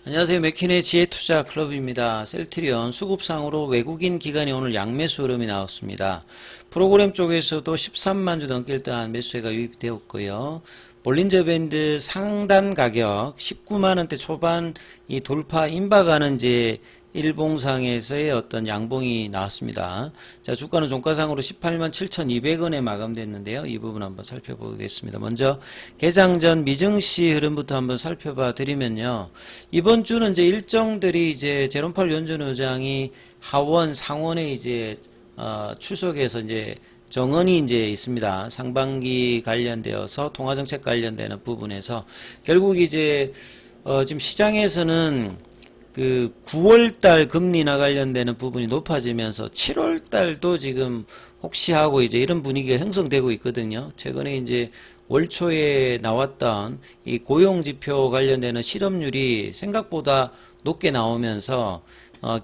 안녕하세요. 맥킨의 지혜투자 클럽입니다. 셀트리온 수급상으로 외국인 기관이 오늘 양매수 흐름이 나왔습니다. 프로그램 쪽에서도 13만 주 넘길 듯한 매수세가 유입이 되었고요. 볼린저 밴드 상단 가격 19만원대 초반 이 돌파 임박하는 이제 일봉상에서의 어떤 양봉이 나왔습니다. 자, 주가는 종가상으로 18만 7,200원에 마감됐는데요. 이 부분 한번 살펴보겠습니다. 먼저 개장 전 미증시 흐름부터 한번 살펴봐 드리면요. 이번 주는 이제 일정들이 이제 제롬 파월 연준 의장이 하원 상원에 이제 출석해서 이제 정언이 이제 있습니다. 상반기 관련되어서 통화정책 관련되는 부분에서 결국 이제 지금 시장에서는 그 9월달 금리 인하 관련되는 부분이 높아지면서 7월달도 지금 혹시 하고 이제 이런 분위기가 형성되고 있거든요. 최근에 이제 월 초에 나왔던 이 고용지표 관련되는 실업률이 생각보다 높게 나오면서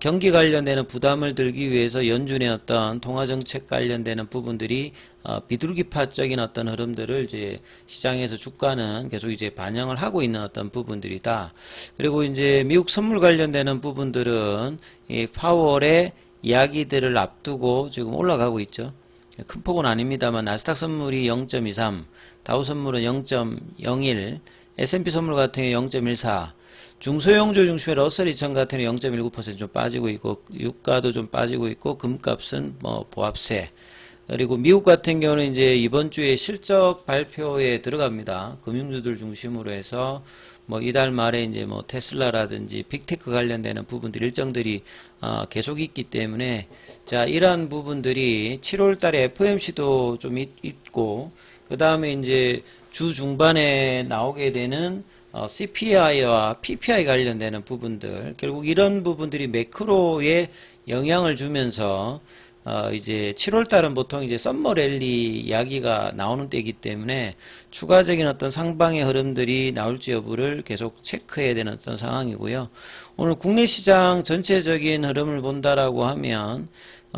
경기 관련되는 부담을 들기 위해서 연준의 어떤 통화정책 관련되는 부분들이 비둘기파적인 어떤 흐름들을 이제 시장에서 주가는 계속 이제 반영을 하고 있는 어떤 부분들이다. 그리고 이제 미국 선물 관련되는 부분들은 이 파월의 이야기들을 앞두고 지금 올라가고 있죠. 큰 폭은 아닙니다만 나스닥 선물이 0.23, 다우 선물은 0.01, S&P 선물 같은 경우 0.14, 중소형주 중심의 러셀 2000 같은 경우 0.19% 좀 빠지고 있고 유가도 좀 빠지고 있고 금값은 뭐 보합세. 그리고 미국 같은 경우는 이제 이번 주에 실적 발표에 들어갑니다. 금융주들 중심으로 해서 뭐 이달 말에 이제 뭐 테슬라라든지 빅테크 관련되는 부분들 일정들이 계속 있기 때문에 자, 이러한 부분들이 7월 달에 FOMC도 좀 있고 그 다음에 이제 주 중반에 나오게 되는 CPI와 PPI 관련되는 부분들 결국 이런 부분들이 매크로에 영향을 주면서 이제 7월 달은 보통 이제 썸머 랠리 이야기가 나오는 때이기 때문에 추가적인 어떤 상방의 흐름들이 나올지 여부를 계속 체크해야 되는 어떤 상황이고요. 오늘 국내 시장 전체적인 흐름을 본다라고 하면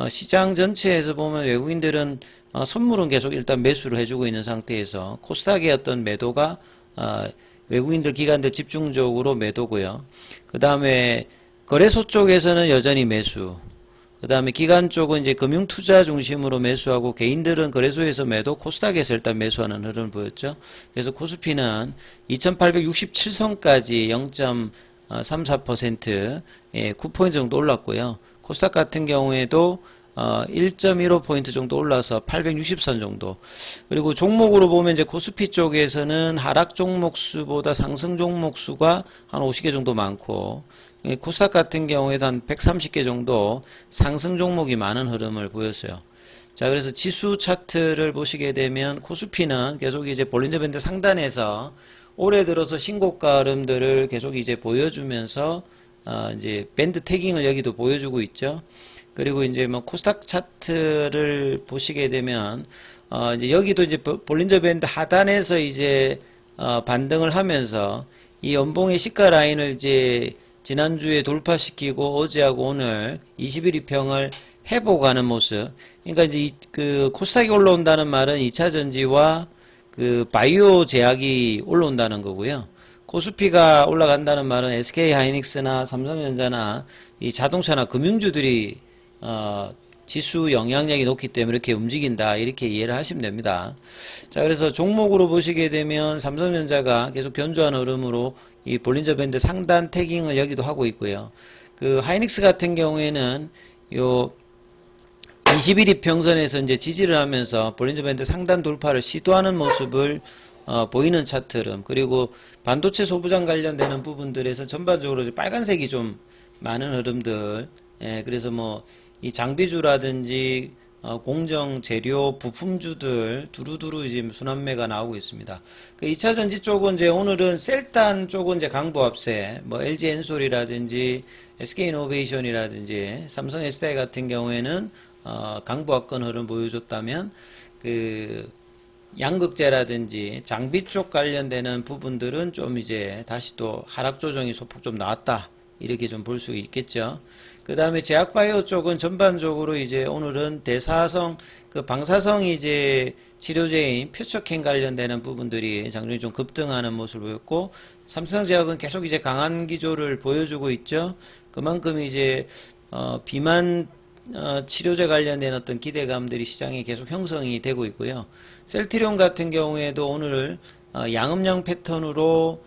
시장 전체에서 보면 외국인들은 선물은 계속 일단 매수를 해주고 있는 상태에서 코스닥의 어떤 매도가 외국인들 기관들 집중적으로 매도고요. 그 다음에 거래소 쪽에서는 여전히 매수. 그 다음에 기관 쪽은 이제 금융투자 중심으로 매수하고 개인들은 거래소에서 매도, 코스닥에서 일단 매수하는 흐름을 보였죠. 그래서 코스피는 2867선까지 0.34% 9포인트 정도 올랐고요. 코스닥 같은 경우에도 1.15포인트 정도 올라서 860선 정도. 그리고 종목으로 보면 이제 코스피 쪽에서는 하락 종목 수보다 상승 종목 수가 한 50개 정도 많고, 코스닥 같은 경우에도 한 130개 정도 상승 종목이 많은 흐름을 보였어요. 자, 그래서 지수 차트를 보시게 되면 코스피는 계속 이제 볼린저 밴드 상단에서 올해 들어서 신고가 흐름들을 계속 이제 보여주면서 이제 밴드 태깅을 여기도 보여주고 있죠. 그리고 이제 뭐 코스닥 차트를 보시게 되면 이제 여기도 이제 볼린저 밴드 하단에서 이제 반등을 하면서 이 연봉의 시가 라인을 이제 지난주에 돌파시키고 어제하고 오늘 20일 이평을 회복하는 모습. 그러니까 이제 그 코스닥이 올라온다는 말은 2차 전지와 그 바이오 제약이 올라온다는 거고요. 코스피가 올라간다는 말은 SK 하이닉스나 삼성전자나 이 자동차나 금융주들이 지수 영향력이 높기 때문에 이렇게 움직인다 이렇게 이해를 하시면 됩니다. 자, 그래서 종목으로 보시게 되면 삼성전자가 계속 견조한 흐름으로 이 볼린저 밴드 상단 태깅을 여기도 하고 있고요. 그 하이닉스 같은 경우에는 요 21일 이평선에서 이제 지지를 하면서 볼린저 밴드 상단 돌파를 시도하는 모습을 보이는 차트 흐름. 그리고 반도체 소부장 관련되는 부분들에서 전반적으로 빨간색이 좀 많은 흐름들. 그래서 뭐 이 장비주라든지 공정 재료 부품주들 두루두루 지금 순환매가 나오고 있습니다. 그 2차 전지 쪽은 이제 오늘은 셀단 쪽은 이제 강보합세, 뭐 LG 엔솔이라든지 SK 이노베이션이라든지 삼성 SDI 같은 경우에는 강보합권 흐름 보여줬다면 그 양극재라든지 장비 쪽 관련되는 부분들은 좀 이제 다시 또 하락 조정이 소폭 좀 나왔다. 이렇게 좀 볼 수 있겠죠. 그 다음에 제약바이오 쪽은 전반적으로 이제 오늘은 대사성, 그 방사성 이제 치료제인 표척행 관련되는 부분들이 장중에 좀 급등하는 모습을 보였고, 삼성제약은 계속 이제 강한 기조를 보여주고 있죠. 그만큼 이제 비만 치료제 관련된 어떤 기대감들이 시장에 계속 형성이 되고 있고요. 셀트리온 같은 경우에도 오늘 양음양 패턴으로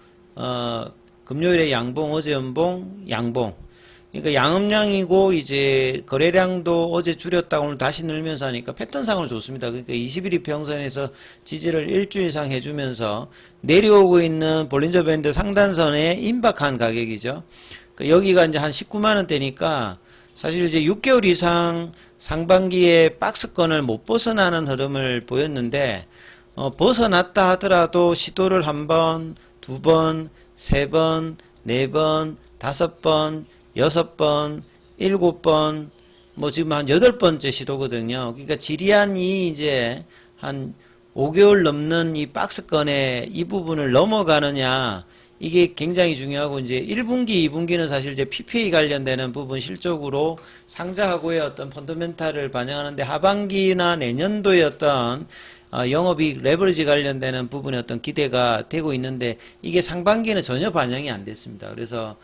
금요일에 양봉, 어제 연봉, 양봉. 그러니까 양음량이고 이제 거래량도 어제 줄였다 오늘 다시 늘면서 하니까 패턴상으로 좋습니다. 그러니까 21일 평선에서 지지를 일주일 이상 해주면서 내려오고 있는 볼린저 밴드 상단선에 임박한 가격이죠. 그러니까 여기가 이제 한 19만 원대니까 사실 이제 6개월 이상 상반기에 박스권을 못 벗어나는 흐름을 보였는데 벗어났다 하더라도 시도를 한 번, 두 번, 세 번, 네 번, 다섯 번, 6번, 7번, 뭐 지금 한 8번째 시도거든요. 그러니까 지리한이 이제 한 5개월 넘는 이 박스권에 이 부분을 넘어가느냐, 이게 굉장히 중요하고, 이제 1분기, 2분기는 사실 이제 PPA 관련되는 부분 실적으로 상자하고의 어떤 펀더멘탈을 반영하는데, 하반기나 내년도의 어떤 영업이익 레버리지 관련되는 부분의 어떤 기대가 되고 있는데, 이게 상반기에는 전혀 반영이 안 됐습니다. 그래서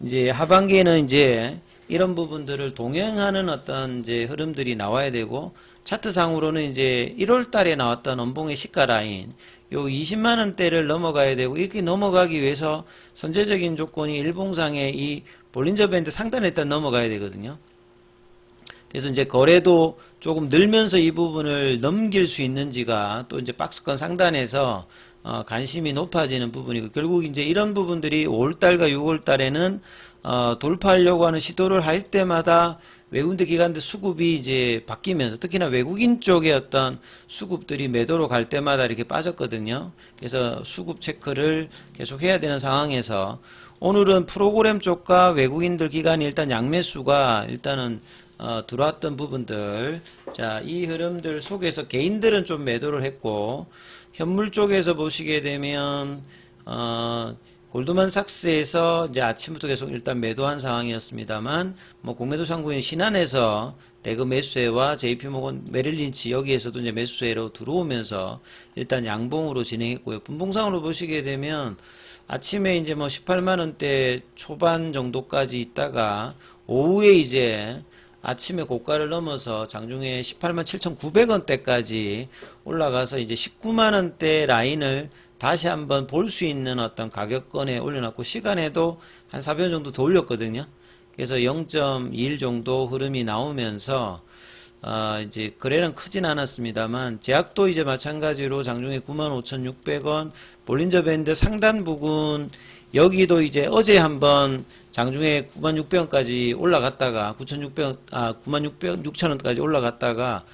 이제 하반기에는 이제 이런 부분들을 동행하는 어떤 이제 흐름들이 나와야 되고, 차트상으로는 이제 1월 달에 나왔던 원봉의 시가 라인, 요 20만 원대를 넘어가야 되고, 이렇게 넘어가기 위해서 선제적인 조건이 일봉상의 이 볼린저 밴드 상단에 일단 넘어가야 되거든요. 그래서 이제 거래도 조금 늘면서 이 부분을 넘길 수 있는지가 또 이제 박스권 상단에서 관심이 높아지는 부분이고, 결국 이제 이런 부분들이 5월달과 6월달에는 돌파하려고 하는 시도를 할 때마다 외국인들 기관들 수급이 이제 바뀌면서, 특히나 외국인 쪽의 어떤 수급들이 매도로 갈 때마다 이렇게 빠졌거든요. 그래서 수급 체크를 계속 해야 되는 상황에서 오늘은 프로그램 쪽과 외국인들 기관이 일단 양매수가 일단은 들어왔던 부분들, 자, 이 흐름들 속에서 개인들은 좀 매도를 했고, 현물 쪽에서 보시게 되면 골드만삭스에서 이제 아침부터 계속 일단 매도한 상황이었습니다만, 뭐 공매도 창구인 신한에서 대그 매수세와 JP모건 메릴린치 여기에서도 이제 매수세로 들어오면서 일단 양봉으로 진행했고요. 분봉상으로 보시게 되면 아침에 이제 뭐 18만 원대 초반 정도까지 있다가 오후에 이제 아침에 고가를 넘어서 장중에 18만 7,900원대까지 올라가서 이제 19만 원대 라인을 다시 한번 볼 수 있는 어떤 가격권에 올려놨고, 시간에도 한 4분 정도 더 올렸거든요. 그래서 0.21 정도 흐름이 나오면서 이제 거래는 크진 않았습니다만, 제약도 이제 마찬가지로 장중에 95,600원, 볼린저 밴드 상단 부근, 여기도 이제 어제 한번 장중에 96,000원까지 올라갔다가 96,000원까지 올라갔다가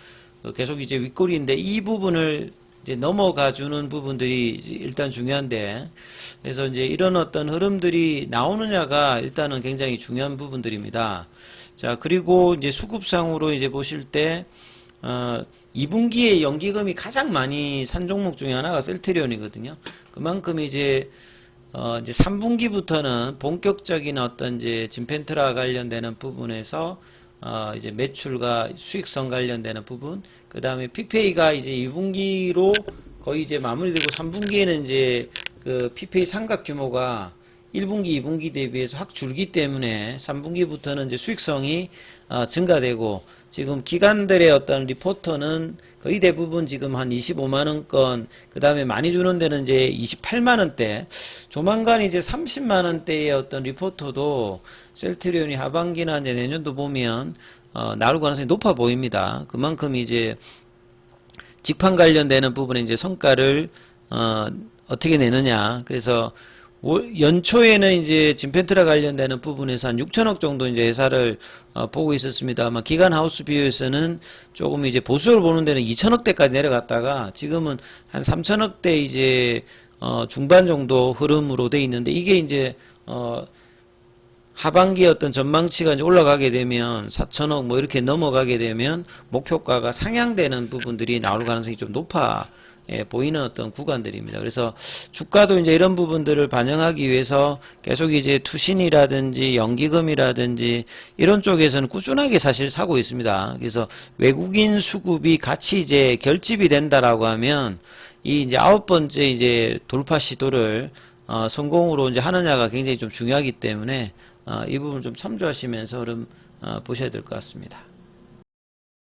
계속 이제 윗꼬리인데, 이 부분을 이제 넘어가 주는 부분들이 일단 중요한데, 그래서 이제 이런 어떤 흐름들이 나오느냐가 일단은 굉장히 중요한 부분들입니다. 자, 그리고 이제 수급상으로 이제 보실 때 2분기에 연기금이 가장 많이 산 종목 중에 하나가 셀트리온이거든요. 그만큼 이제 3분기부터는 본격적인 어떤 이제 진펜트라 관련되는 부분에서 이제 매출과 수익성 관련되는 부분, 그 다음에 PPA가 이제 2분기로 거의 이제 마무리되고, 3분기에는 이제 그 PPA 상각 규모가 1분기, 2분기 대비해서 확 줄기 때문에 3분기부터는 이제 수익성이 증가되고, 지금 기관들의 어떤 리포터는 거의 대부분 지금 한 25만원권, 그 다음에 많이 주는 데는 이제 28만원대, 조만간 이제 30만원대의 어떤 리포터도 셀트리온이 하반기나 이제 내년도 보면 나올 가능성이 높아 보입니다. 그만큼 이제 직판 관련되는 부분에 이제 성과를 어떻게 내느냐. 그래서 연초에는 이제 진펜트라 관련되는 부분에서 한 6천억 정도 이제 회사를 보고 있었습니다만, 기관 하우스 비율에서는 조금 이제 보수를 보는 데는 2천억대까지 내려갔다가 지금은 한 3천억대 이제 중반 정도 흐름으로 돼 있는데, 이게 이제 하반기의 어떤 전망치가 이제 올라가게 되면 4천억 뭐 이렇게 넘어가게 되면 목표가가 상향되는 부분들이 나올 가능성이 좀 높아 보이는 어떤 구간들입니다. 그래서 주가도 이제 이런 부분들을 반영하기 위해서 계속 이제 투신이라든지 연기금이라든지 이런 쪽에서는 꾸준하게 사실 사고 있습니다. 그래서 외국인 수급이 같이 이제 결집이 된다라고 하면 이 이제 9번째 이제 돌파 시도를 성공으로 이제 하느냐가 굉장히 좀 중요하기 때문에 이 부분 좀 참조하시면서 흐름 보셔야 될 것 같습니다.